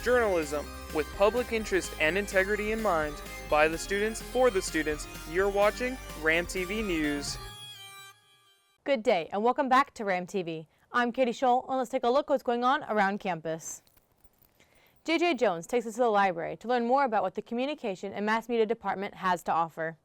Journalism with public interest and integrity in mind. By the students, for the students. You're watching RAM TV News. Good day and welcome back to RAM TV. I'm Katie Scholl and let's take a look at what's going on around campus. JJ Jones takes us to the library to learn more about what the Communication and Mass Media Department has to offer.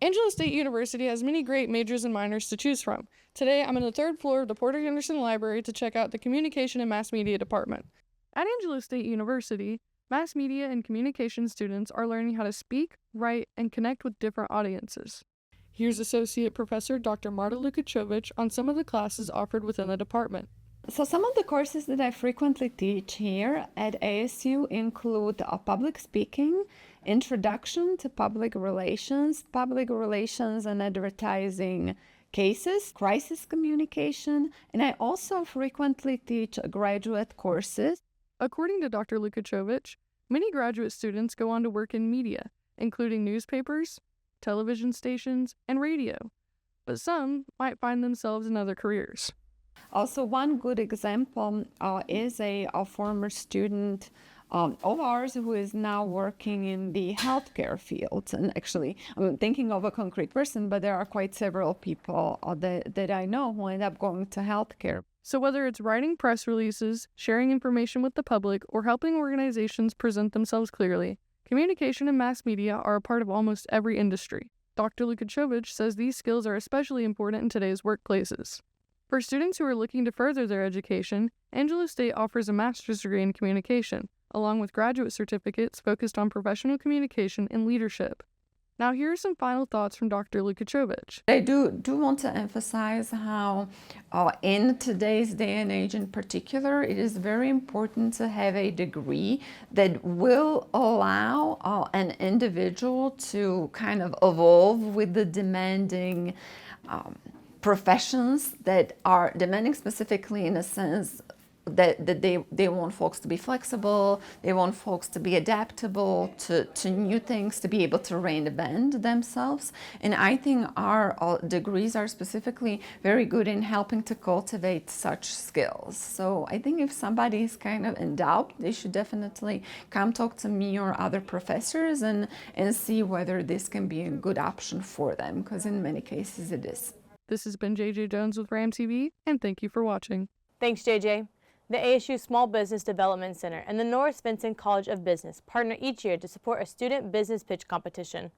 Angelo State University has many great majors and minors to choose from. Today, I'm on the third floor of the Porter Henderson Library to check out the Communication and Mass Media Department. At Angelo State University, mass media and communication students are learning how to speak, write, and connect with different audiences. Here's Associate Professor Dr. Marta Lukachovich on some of the classes offered within the department. So some of the courses that I frequently teach here at ASU include public speaking, introduction to public relations and advertising cases, crisis communication, and I also frequently teach graduate courses. According to Dr. Lukachovich, many graduate students go on to work in media, including newspapers, television stations, and radio, but some might find themselves in other careers. Also, one good example is a former student of ours who is now working in the healthcare field. And actually, I'm thinking of a concrete person, but there are quite several people that I know who end up going to healthcare. So whether it's writing press releases, sharing information with the public, or helping organizations present themselves clearly, communication and mass media are a part of almost every industry. Dr. Lukachovich says these skills are especially important in today's workplaces. For students who are looking to further their education, Angelo State offers a master's degree in communication, along with graduate certificates focused on professional communication and leadership. Now here are some final thoughts from Dr. Lukachovich. I do want to emphasize how in today's day and age in particular, it is very important to have a degree that will allow an individual to kind of evolve with the demanding professions that are demanding, specifically in a sense that they want folks to be flexible, they want folks to be adaptable to new things, to be able to reinvent themselves. And I think our degrees are specifically very good in helping to cultivate such skills. So I think if somebody is kind of in doubt, they should definitely come talk to me or other professors and see whether this can be a good option for them, because in many cases it is. This has been JJ Jones with RAM TV, and thank you for watching. Thanks, JJ. The ASU Small Business Development Center and the Norris Vincent College of Business partner each year to support a student business pitch competition.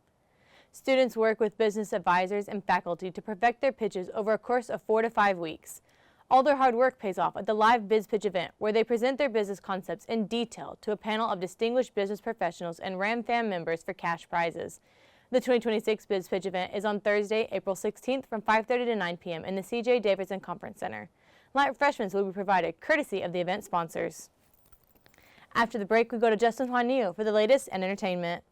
Students work with business advisors and faculty to perfect their pitches over a course of 4 to 5 weeks. All their hard work pays off at the live Biz Pitch event, where they present their business concepts in detail to a panel of distinguished business professionals and RAM fam members for cash prizes. The 2026 Biz Pitch event is on Thursday, April 16th from 5:30 to 9 p.m. in the C.J. Davidson Conference Center. Light refreshments will be provided courtesy of the event sponsors. After the break, we go to Justin Juanillo for the latest and entertainment.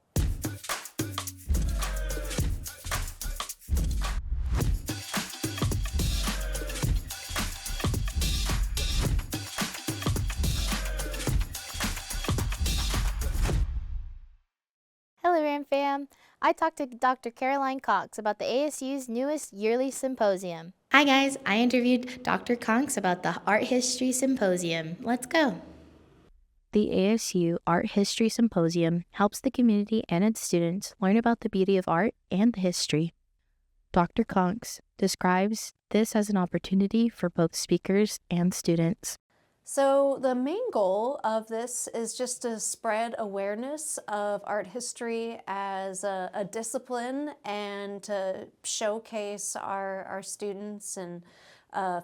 Hello, RAM fam. I talked to Dr. Caroline Cox about the ASU's newest yearly symposium. Hi guys, I interviewed Dr. Cox about the Art History Symposium. Let's go. The ASU Art History Symposium helps the community and its students learn about the beauty of art and the history. Dr. Cox describes this as an opportunity for both speakers and students. So the main goal of this is just to spread awareness of art history as a discipline and to showcase our students and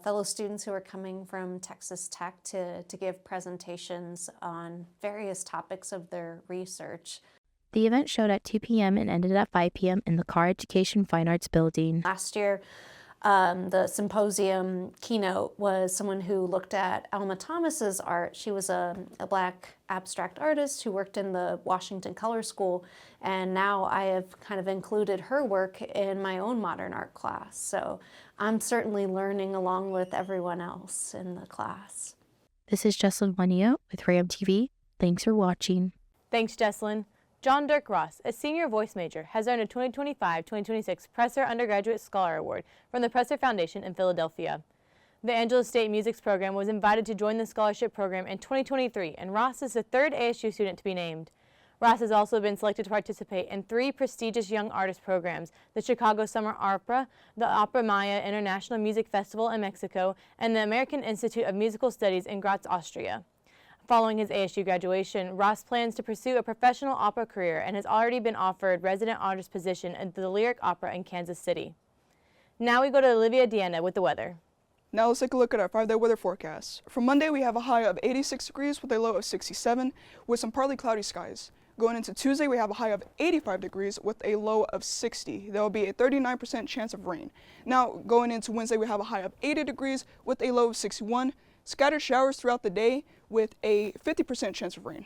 fellow students who are coming from Texas Tech to give presentations on various topics of their research. The event showed at 2 p.m. and ended at 5 p.m. in the Carr Education Fine Arts Building. Last year, the symposium keynote was someone who looked at Alma Thomas's art. She was a Black abstract artist who worked in the Washington Color School, and now I have kind of included her work in my own modern art class. So I'm certainly learning along with everyone else in the class. This is Jesslyn Juanillo with RAM TV. Thanks for watching. Thanks, Jesslyn. John Dirk Ross, a senior voice major, has earned a 2025-2026 Presser Undergraduate Scholar Award from the Presser Foundation in Philadelphia. The Angela State Musics program was invited to join the scholarship program in 2023, and Ross is the third ASU student to be named. Ross has also been selected to participate in 3 prestigious young artist programs: the Chicago Summer Opera, the Opera Maya International Music Festival in Mexico, and the American Institute of Musical Studies in Graz, Austria. Following his ASU graduation, Ross plans to pursue a professional opera career and has already been offered resident artist position at the Lyric Opera in Kansas City. Now we go to Olivia Deanna with the weather. Now let's take a look at our 5-day weather forecast. For Monday, we have a high of 86 degrees with a low of 67 with some partly cloudy skies. Going into Tuesday, we have a high of 85 degrees with a low of 60. There will be a 39% chance of rain. Now, going into Wednesday, we have a high of 80 degrees with a low of 61. Scattered showers throughout the day with a 50% chance of rain.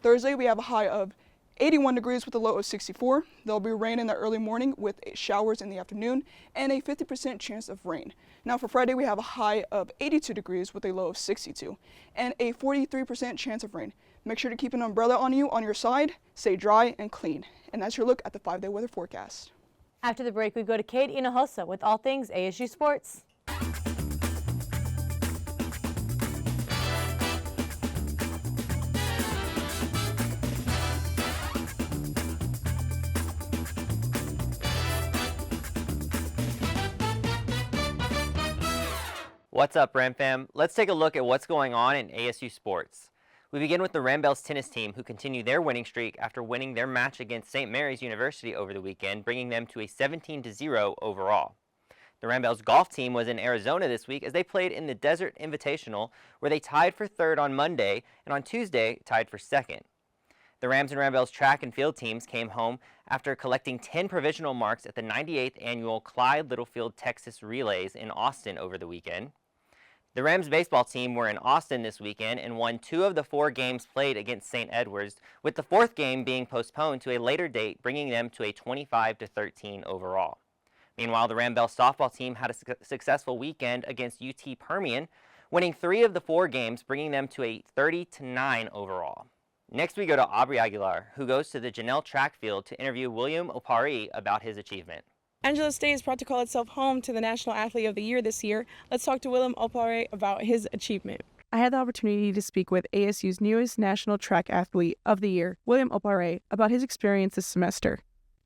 Thursday, we have a high of 81 degrees with a low of 64. There will be rain in the early morning with showers in the afternoon and a 50% chance of rain. Now for Friday, we have a high of 82 degrees with a low of 62 and a 43% chance of rain. Make sure to keep an umbrella on you on your side, stay dry and clean. And that's your look at the 5-day weather forecast. After the break, we go to Kate Hinojosa with all things ASU sports. What's up, Ram fam? Let's take a look at what's going on in ASU sports. We begin with the Rambell's tennis team, who continue their winning streak after winning their match against St. Mary's University over the weekend, bringing them to a 17-0 overall. The Rambell's golf team was in Arizona this week as they played in the Desert Invitational, where they tied for third on Monday and on Tuesday tied for second. The Rams and Rambell's track and field teams came home after collecting 10 provisional marks at the 98th annual Clyde Littlefield Texas Relays in Austin over the weekend. The Rams baseball team were in Austin this weekend and won 2 of the 4 games played against St. Edwards, with the 4th game being postponed to a later date, bringing them to a 25-13 overall. Meanwhile, the Rambell softball team had a successful weekend against UT Permian, winning 3 of the 4 games, bringing them to a 30-9 overall. Next, we go to Aubrey Aguilar, who goes to the Janelle track field to interview William Opari about his achievement. Angela State is proud to call itself home to the National Athlete of the Year this year. Let's talk to William Opare about his achievement. I had the opportunity to speak with ASU's newest National Track Athlete of the Year, William Opare, about his experience this semester.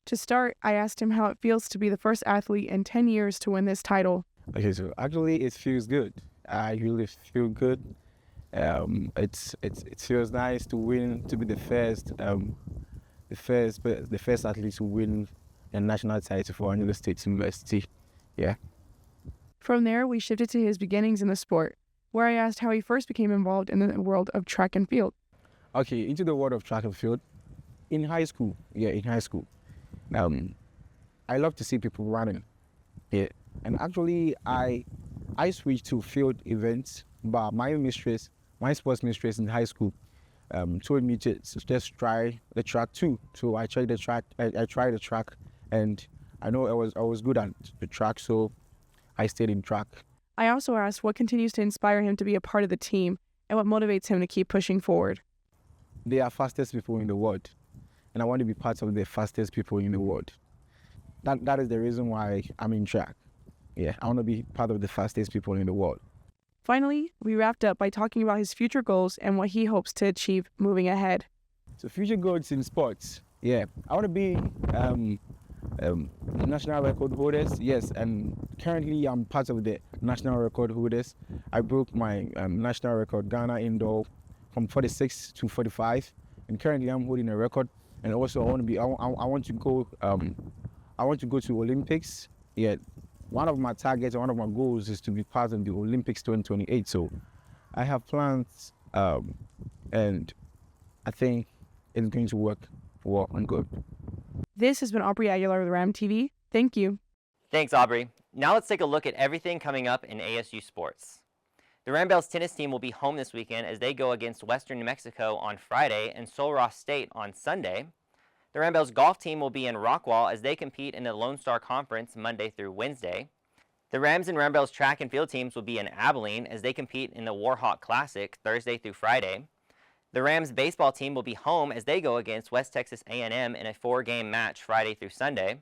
To start, I asked him how it feels to be the first athlete in 10 years to win this title. Okay, so actually it feels good. I really feel good. It feels nice to win, to be the first athlete to win a national title for Angela State University. Yeah. From there, we shifted to his beginnings in the sport, where I asked how he first became involved in the world of track and field. Okay, into the world of track and field. In high school. I love to see people running. Yeah. And actually, I switched to field events, but my sports mistress in high school, told me to just try the track too. So I tried the track. I tried the track, and I know I was good at the track, so I stayed in track. I also asked what continues to inspire him to be a part of the team and what motivates him to keep pushing forward. They are fastest people in the world, and I want to be part of the fastest people in the world. That is the reason why I'm in track. Yeah, I want to be part of the fastest people in the world. Finally, we wrapped up by talking about his future goals and what he hopes to achieve moving ahead. So future goals in sports. Yeah, I want to be national record holders. Yes, and currently I'm part of the national record holders. I broke my national record, Ghana indoor, from 46 to 45, and currently I'm holding a record. And also I want to go to Olympics. Yeah. One of my targets, one of my goals is to be part of the Olympics 2028. So I have plans, and I think it's going to work well and good. This has been Aubrey Aguilar with Ram TV. Thank you. Thanks, Aubrey. Now let's take a look at everything coming up in ASU sports. The Rambell's tennis team will be home this weekend as they go against Western New Mexico on Friday and Sul Ross State on Sunday. The Rambell's golf team will be in Rockwall as they compete in the Lone Star Conference Monday through Wednesday. The Rams and Rambell's track and field teams will be in Abilene as they compete in the Warhawk Classic Thursday through Friday. The Rams baseball team will be home as they go against West Texas A&M in a 4-game match Friday through Sunday.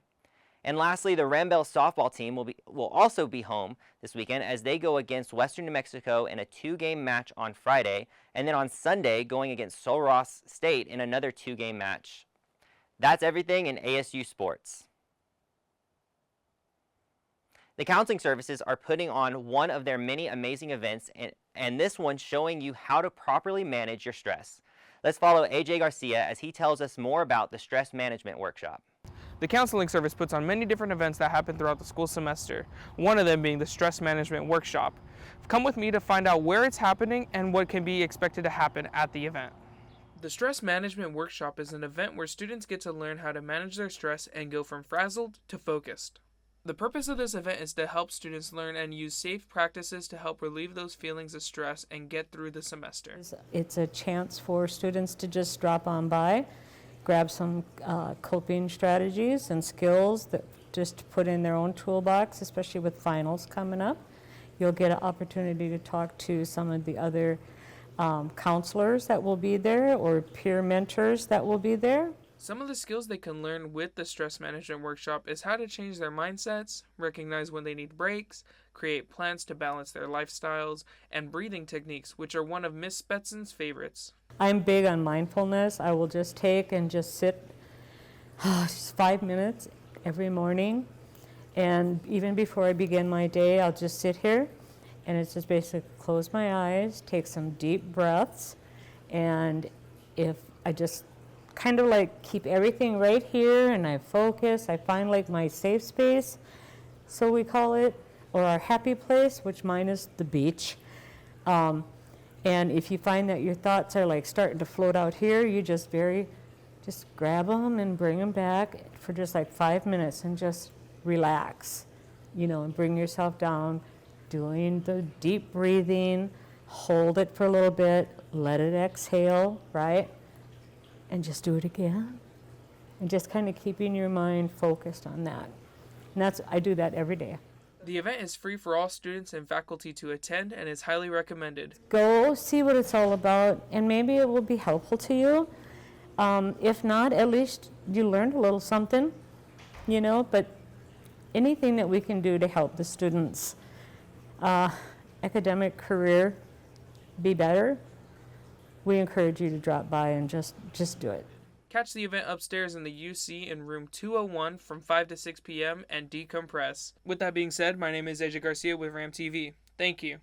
And lastly, the Rambell softball team will also be home this weekend as they go against Western New Mexico in a 2-game match on Friday, and then on Sunday going against Sul Ross State in another 2-game match. That's everything in ASU sports. The counseling services are putting on one of their many amazing events, and this one showing you how to properly manage your stress. Let's follow AJ Garcia as he tells us more about the stress management workshop. The counseling service puts on many different events that happen throughout the school semester, one of them being the stress management workshop. Come with me to find out where it's happening and what can be expected to happen at the event. The Stress Management Workshop is an event where students get to learn how to manage their stress and go from frazzled to focused. The purpose of this event is to help students learn and use safe practices to help relieve those feelings of stress and get through the semester. It's a chance for students to just drop on by, grab some coping strategies and skills that just to put in their own toolbox, especially with finals coming up. You'll get an opportunity to talk to some of the other counselors that will be there or peer mentors that will be there. Some of the skills they can learn with the Stress Management Workshop is how to change their mindsets, recognize when they need breaks, create plans to balance their lifestyles, and breathing techniques, which are one of Miss Spetson's favorites. I'm big on mindfulness. I will just take and just sit just 5 minutes every morning. And even before I begin my day, I'll just sit here and it's just basically close my eyes, take some deep breaths, and if I just kind of like keep everything right here and I focus, I find like my safe space, so we call it, or our happy place, which mine is the beach. And if you find that your thoughts are like starting to float out here, you just grab them and bring them back for just like 5 minutes and just relax, and bring yourself down, doing the deep breathing, hold it for a little bit, let it exhale, right? And just do it again. And just kind of keeping your mind focused on that. And I do that every day. The event is free for all students and faculty to attend and is highly recommended. Go see what it's all about, and maybe it will be helpful to you. If not, at least you learned a little something, but anything that we can do to help the students' academic career be better, we encourage you to drop by and just do it. Catch the event upstairs in the UC in room 201 from 5 to 6 p.m. and decompress. With that being said, my name is AJ Garcia with Ram TV. Thank you.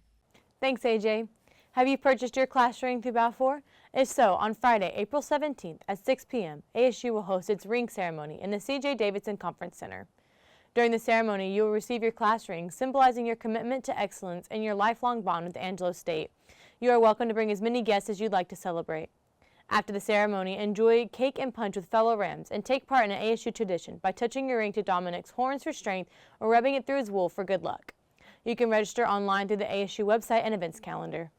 Thanks, AJ. Have you purchased your class ring through Balfour? If so, on Friday, April 17th at 6 p.m., ASU will host its ring ceremony in the C.J. Davidson Conference Center. During the ceremony, you will receive your class ring, symbolizing your commitment to excellence and your lifelong bond with Angelo State. You are welcome to bring as many guests as you'd like to celebrate. After the ceremony, enjoy cake and punch with fellow Rams and take part in an ASU tradition by touching your ring to Dominic's horns for strength or rubbing it through his wool for good luck. You can register online through the ASU website and events calendar.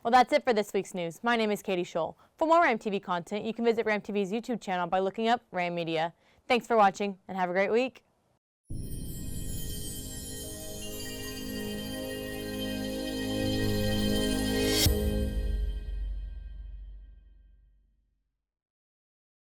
Well, that's it for this week's news. My name is Katie Scholl. For more Ram TV content, you can visit Ram TV's YouTube channel by looking up Ram Media. Thanks for watching and have a great week.